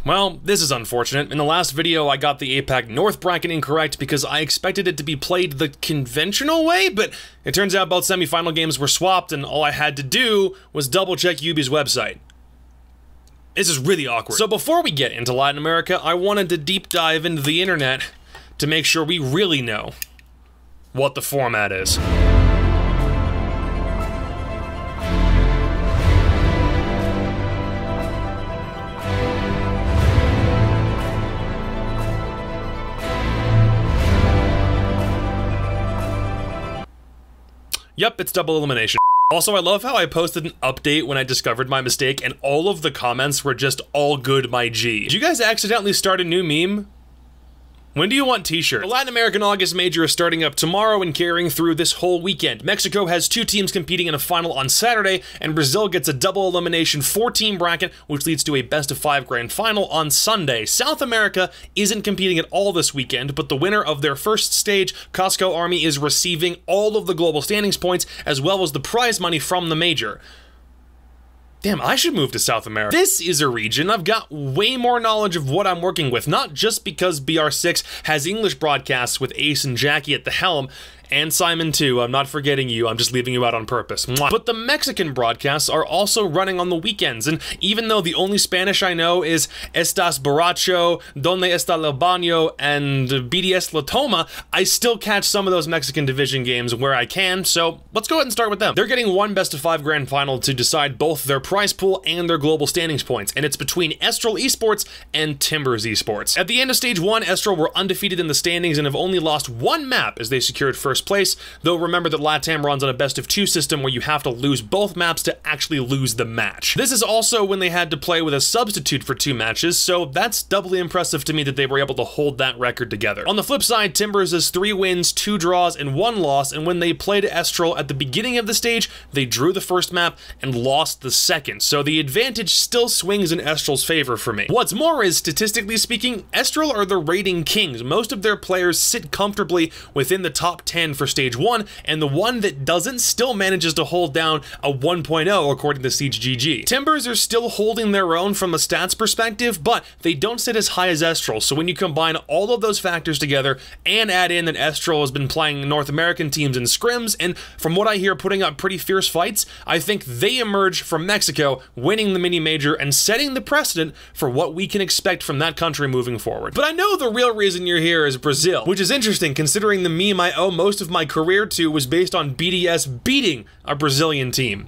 Well, this is unfortunate. In the last video, I got the APAC North bracket incorrect because I expected it to be played the conventional way, but it turns out both semi-final games were swapped and all I had to do was double-check Yubi's website. This is really awkward. So before we get into Latin America, I wanted to deep dive into the internet to make sure we really know what the format is. Yep, it's double elimination. Also, I love how I posted an update when I discovered my mistake and all of the comments were just all good my G. Did you guys accidentally start a new meme? When do you want t-shirts? The Latin American August Major is starting up tomorrow and carrying through this whole weekend. Mexico has 2 teams competing in a final on Saturday, and Brazil gets a double elimination 4-team bracket, which leads to a best-of-5 grand final on Sunday. South America isn't competing at all this weekend, but the winner of their first stage, Costco Army, is receiving all of the global standings points, as well as the prize money from the major. Damn, I should move to South America. This is a region I've got way more knowledge of what I'm working with, not just because BR6 has English broadcasts with Ace and Jackie at the helm, and Simon too, I'm not forgetting you, I'm just leaving you out on purpose. Mwah. But the Mexican broadcasts are also running on the weekends, and even though the only Spanish I know is Estás Borracho, Donde está el baño, and BDS La Toma, I still catch some of those Mexican division games where I can, so let's go ahead and start with them. They're getting one best-of-5 grand final to decide both their prize pool and their global standings points, and it's between Estral Esports and Timbers Esports. At the end of Stage 1, Estral were undefeated in the standings and have only lost 1 map as they secured first place, though remember that Latam runs on a best-of-2 system where you have to lose both maps to actually lose the match. This is also when they had to play with a substitute for 2 matches, so that's doubly impressive to me that they were able to hold that record together. On the flip side, Timbers has 3 wins, 2 draws, and 1 loss, and when they played Estral at the beginning of the stage, they drew the first map and lost the second, so the advantage still swings in Estral's favor for me. What's more is, statistically speaking, Estral are the rating kings. Most of their players sit comfortably within the top 10 for Stage 1, and the one that doesn't still manages to hold down a 1.0 according to CGG. Timbers are still holding their own from a stats perspective, but they don't sit as high as Estral, so when you combine all of those factors together and add in that Estral has been playing North American teams in scrims, and from what I hear putting up pretty fierce fights, I think they emerge from Mexico, winning the mini-major and setting the precedent for what we can expect from that country moving forward. But I know the real reason you're here is Brazil, which is interesting considering the meme I owe most of my career to was based on BDS beating a Brazilian team.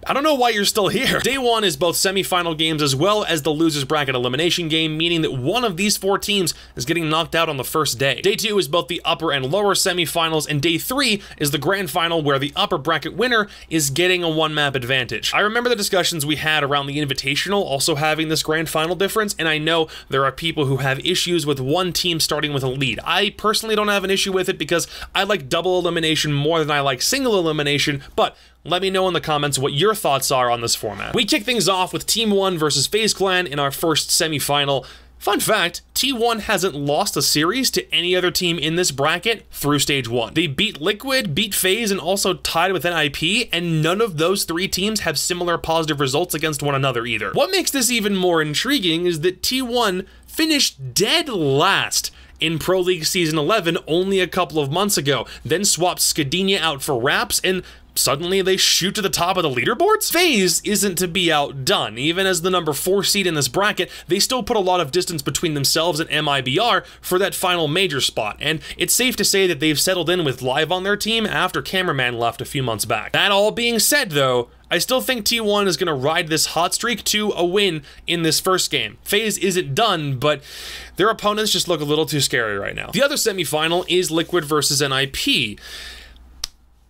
I don't know why you're still here. Day 1 is both semi-final games as well as the losers bracket elimination game, meaning that one of these 4 teams is getting knocked out on the first day. Day 2 is both the upper and lower semi-finals, and Day 3 is the grand final where the upper bracket winner is getting a 1-map advantage. I remember the discussions we had around the Invitational also having this grand final difference, and I know there are people who have issues with one team starting with a lead. I personally don't have an issue with it because I like double elimination more than I like single elimination, but let me know in the comments what your thoughts are on this format. We kick things off with Team 1 versus FaZe Clan in our first semi-final. Fun fact, T1 hasn't lost a series to any other team in this bracket through Stage 1. They beat Liquid, beat FaZe, and also tied with NIP, and none of those 3 teams have similar positive results against one another either. What makes this even more intriguing is that T1 finished dead last in Pro League Season 11 only a couple of months ago, then swapped Skadinia out for Raps, and suddenly they shoot to the top of the leaderboards? FaZe isn't to be outdone. Even as the number 4 seed in this bracket, they still put a lot of distance between themselves and MIBR for that final major spot, and it's safe to say that they've settled in with Live on their team after Cameraman left a few months back. That all being said though, I still think T1 is going to ride this hot streak to a win in this first game. FaZe isn't done, but their opponents just look a little too scary right now. The other semi-final is Liquid versus NIP.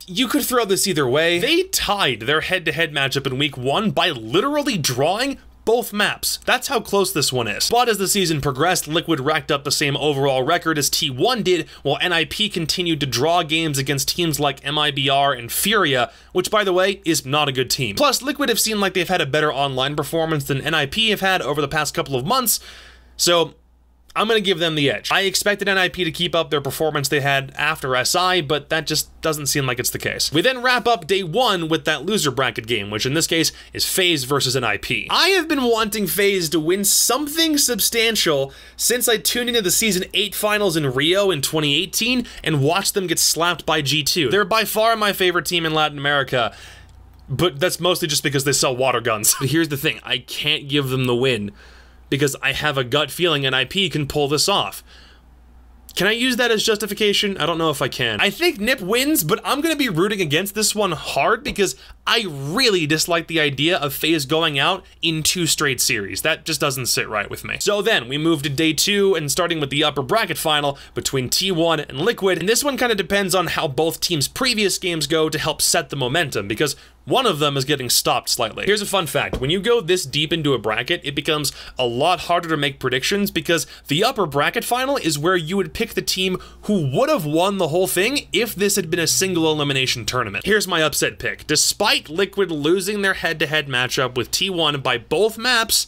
You could throw this either way. They tied their head-to-head matchup in Week 1 by literally drawing both maps. That's how close this one is. But as the season progressed, Liquid racked up the same overall record as T1 did, while NIP continued to draw games against teams like MIBR and Furia, which by the way, is not a good team. Plus, Liquid have seemed like they've had a better online performance than NIP have had over the past couple of months, so I'm going to give them the edge. I expected NIP to keep up their performance they had after SI, but that just doesn't seem like it's the case. We then wrap up day 1 with that loser bracket game, which in this case is FaZe versus NIP. I have been wanting FaZe to win something substantial since I tuned into the Season 8 finals in Rio in 2018 and watched them get slapped by G2. They're by far my favorite team in Latin America, but that's mostly just because they sell water guns. But here's the thing, I can't give them the win, because I have a gut feeling NIP can pull this off. Can I use that as justification? I don't know if I can. I think NIP wins, but I'm gonna be rooting against this one hard because I really dislike the idea of FaZe going out in 2 straight series. That just doesn't sit right with me. So then, we move to day 2, and starting with the upper bracket final between T1 and Liquid, and this one kind of depends on how both teams' previous games go to help set the momentum, because one of them is getting stopped slightly. Here's a fun fact. When you go this deep into a bracket, it becomes a lot harder to make predictions because the upper bracket final is where you would pick the team who would have won the whole thing if this had been a single elimination tournament. Here's my upset pick. Despite Liquid losing their head-to-head matchup with T1 by both maps,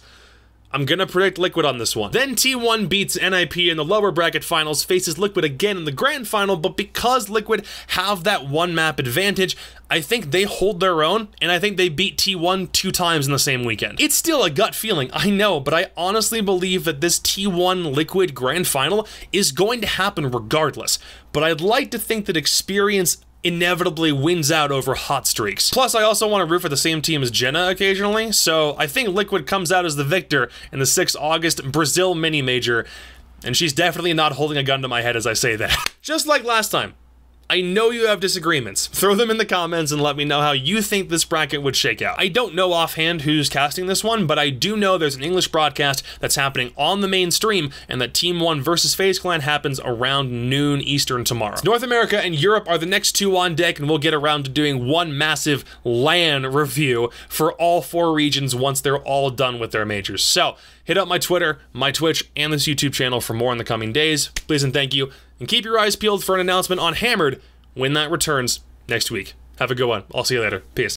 I'm gonna predict Liquid on this one. Then T1 beats NIP in the lower bracket finals, faces Liquid again in the grand final, but because Liquid have that 1 map advantage, I think they hold their own, and I think they beat T1 2 times in the same weekend. It's still a gut feeling, I know, but I honestly believe that this T1 Liquid grand final is going to happen regardless. But I'd like to think that experience inevitably wins out over hot streaks. Plus, I also want to root for the same team as Jenna occasionally, so I think Liquid comes out as the victor in the 6th August Brazil mini-major, and she's definitely not holding a gun to my head as I say that. Just like last time, I know you have disagreements. Throw them in the comments and let me know how you think this bracket would shake out. I don't know offhand who's casting this one, but I do know there's an English broadcast that's happening on the main stream, and that Team 1 versus FaZe Clan happens around noon Eastern tomorrow. North America and Europe are the next 2 on deck, and we'll get around to doing one massive LAN review for all 4 regions once they're all done with their majors. So, hit up my Twitter, my Twitch, and this YouTube channel for more in the coming days. Please and thank you. And keep your eyes peeled for an announcement on Hammered when that returns next week. Have a good one. I'll see you later. Peace.